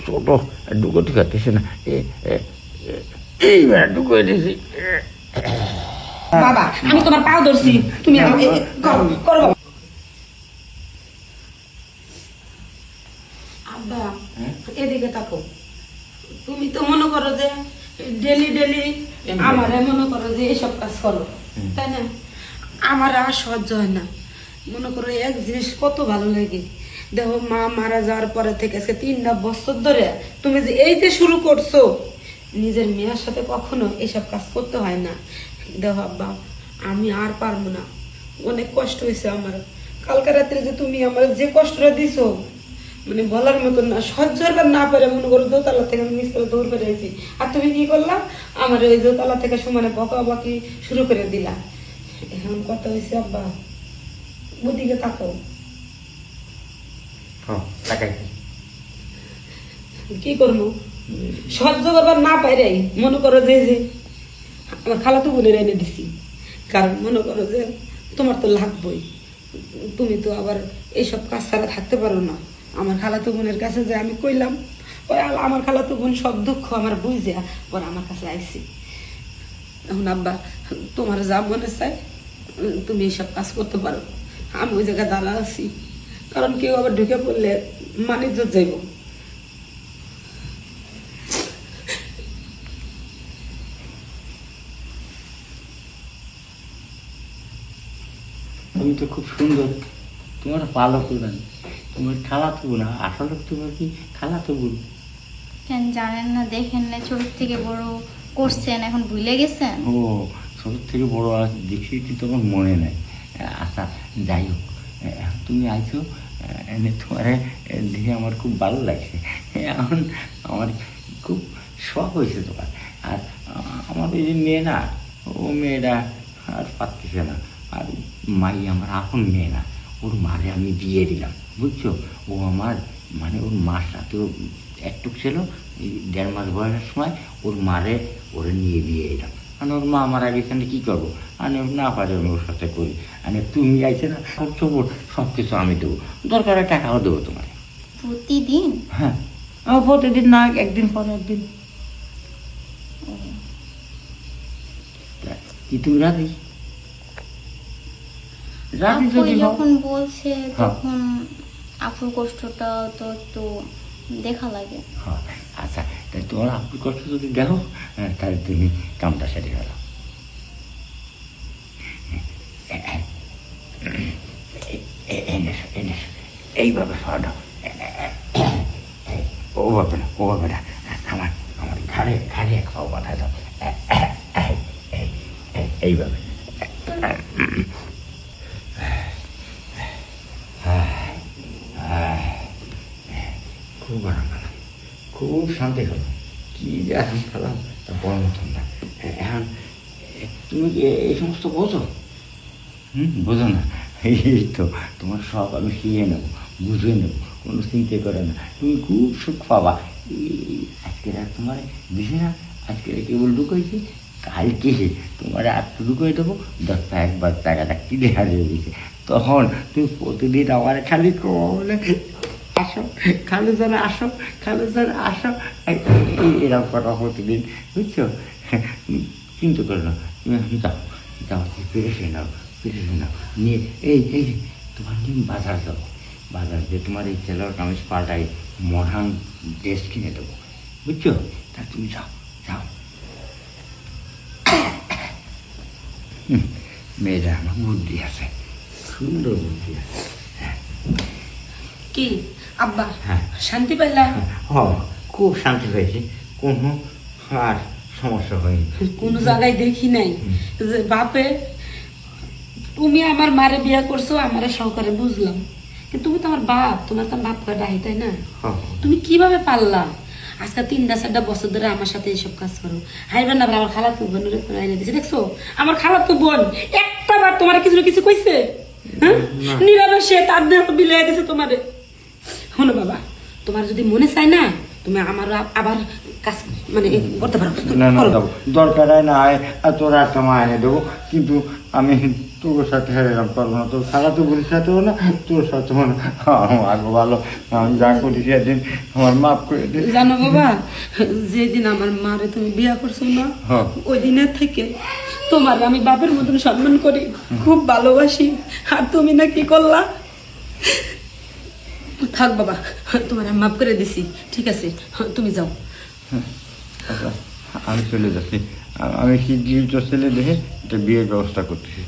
ছোট ঢুকোতে পারতেছে না, এইবার ঢুকে দিয়েছি। বাবা আমি তোমার পাও ধরছি, তুমি করো। আব্বা এদিকে তাকো, তুমি তো মনে করো যে ডেলি ডেলি আমারে মনে করো যে এইসব কাজ করো, তাই না? আমার আর সহ্য হয় না। মনে করো এক জিনিস কত ভালো লাগে, দেখো মা মারা যাওয়ার পরে থেকে আজকে 3টা বছর ধরে তুমি যে এই যে শুরু করছো, নিজের মেয়ের সাথে কখনো এইসব কাজ করতে হয় না। দেখো আব্বা আমি আর পারবো না, অনেক কষ্ট হয়েছে আমার। কালকে রাত্রে যে তুমি আমার যে কষ্টটা দিছো মানে বলার মতন না, সহ্য না পারে মনে করো দোতলা থেকে আমি নিচতলা দৌড় করে আছি, আর তুমি কি করলা আমার ওই দোতলা থেকে সমানে বকাবকি শুরু করে দিলা। এখন কথা হয়েছে আব্বা ওদিকে তাকাও। কি করবো সহ্য করবার না পাইরে মনে করো যে আমার খালাতো বোনের এনে দিছি, কারণ মনে করো যে তোমার তো লাগবই, তুমি তো আবার এইসব কাজ ছাড়া থাকতে পারো না। আমার খালাতো বোনের কাছে যে আমি কইলাম, আমার খালাতো বোন সব দুঃখ আমার বুঝে পরে আমার কাছে আইসি। এখন আব্বা তোমার যা মনে চায় তুমি এইসব কাজ করতে পারো, আমি ওই জায়গায় দাঁড়া আছি, কারণ কেউ আবার ঢুকে পড়লে মানিজ্য যাইব। তুমি তো খুব সুন্দর, তোমার ভালো করবেন, তোমার খালাতো বোন, আসলে তোমার কি খালাতো বোন? কেন জানেন না, দেখেন না ছোট থেকে বড় করছেন, এখন ভুলে গেছেন? ও ছোট থেকে বড় দেখি কি তোমার মনে নাই? আচ্ছা যাই হোক, তুমি আইছো তোমার দেখে আমার খুব ভালো লাগছে। এখন আমার খুব শখ হয়েছে তোমার। আর আমার ওই যে মেয়ে না, ও মেয়েটা আর পারতেছে না, আর মাই আমার আপন মেয়ে না, ওর মারে আমি বিয়ে দিলাম, বুঝছো? ও আমার মানে ওর মার সাথে একটু ছিল, 1.5 মাস বয়সের সময় ওর মারে ওরে নিয়ে বিয়ে দিলাম। মানে ওর মা আমার আগে এখানে কী করবো, আমি না পারি আমি ওর সাথে করি। মানে তুমি আইছে না, সব কিছু আমি দেবো, দরকার টাকাও দেবো তোমার। প্রতিদিন? হ্যাঁ প্রতিদিন না, একদিন পর একদিন। কি তুমি রাজি? যখন বলছে তখন আপুর কষ্টটা তো একটু দেখা লাগে। আচ্ছা তাই তোমার আপুর কষ্ট যদি দেখো তাহলে তুমি কামটা সেরে গেল। এইভাবে সরানো, ও বাবা না, ও বাবা না, আমার আমার ঘাড়ে ঘাড়ে এক পাও বাঁধায় দাও, এইভাবে। খুব আরাম পেলাম, খুব শান্তি হলো। কি যে আরাম পেলাম তা বড় মতন না। এখন তুমি এই সমস্ত বোঝো? বোঝো না? এই তো তোমার সব আমি শিখে নেবো, বুঝে নেবো, কোনো চিন্তা করে না, তুমি খুব সুখ পাবা। আজকে আর তোমার দিছে না, আজকে কেবল ঢুকাইছি, কালকে তোমার আর ঢুকাই দেবো, 10 টাকাটা কিনে হারিয়ে দিয়েছে। তখন তুমি প্রতিদিন আমার খালি কলে আসো, খালু জানা আসো, খালু জানা আসো, এরকম করা প্রতিদিন, বুঝছো? চিন্তা করো না, তুমি যাও যাও, ফিরে নাও, ফিরে নাও নিয়ে এই তোমার নিয়ে বাজার যাবো, বাজার দিয়ে তোমার এই ছেলের কামিজ পাল্টাই মডার্ন ড্রেস কিনে দেবো, বুঝছো? তা তুমি যাও যাও। মেয়েরা আমার বুদ্ধি আছে, সুন্দর বুদ্ধি আছে। কি আব্বা শান্তি পাইলা? খুব শান্তি পেয়েছি, কোনো আর সমস্যা হয়নি, কোনো জায়গায় দেখি নাই যে বাপে তুমি আমার মারে বিয়ে করছো, আমার সহকারে বুঝলাম, কিন্তু তুমি তো আমার বাপ, তোমার তো বাপ ডাহি, তাই না? তুমি কিভাবে পারলা আজকে 3-4 বছর ধরে আমার সাথে এইসব কাজ করো? হাইবেন না আমার খালাতো বোনের এনে দিছে, দেখছো? আমার খালাতো বোন একটা বার তোমার কিছু কিছু কইছে? হ্যাঁ নীরবে সে তার দেহ বিলাই দিছে তোমারে। শোনো বাবা, তোমার যদি মনে চায় না তুমি আমার আবার কাজ মানে করতে পারো। না না করো। দেবো দরকার হয় না হয় আর তোর একটা মা এনে দেবো, কিন্তু আমি তোর সাথে হেরাম করবো না, তোর খালা তো বোনের সাথেও না, তোর সাথে মানে আরো ভালো। আমি যা করি সেদিন আমার মাফ করে দে। জানো বাবা, যেদিন আমার মারে তুমি বিয়া করছো না, হ্যাঁ। ওই দিনের থেকে তোমার আমি বাপের মতন সম্মান করি, খুব ভালোবাসি। আর তুমি না কি করলা? থাক বাবা, তোমার আমি মাফ করে দিছি, ঠিক আছে, তুমি যাও। আচ্ছা আমি চলে যাচ্ছি, আমি শিগগিরই তোর ছেলে দেখে একটা বিয়ের ব্যবস্থা করতেছি।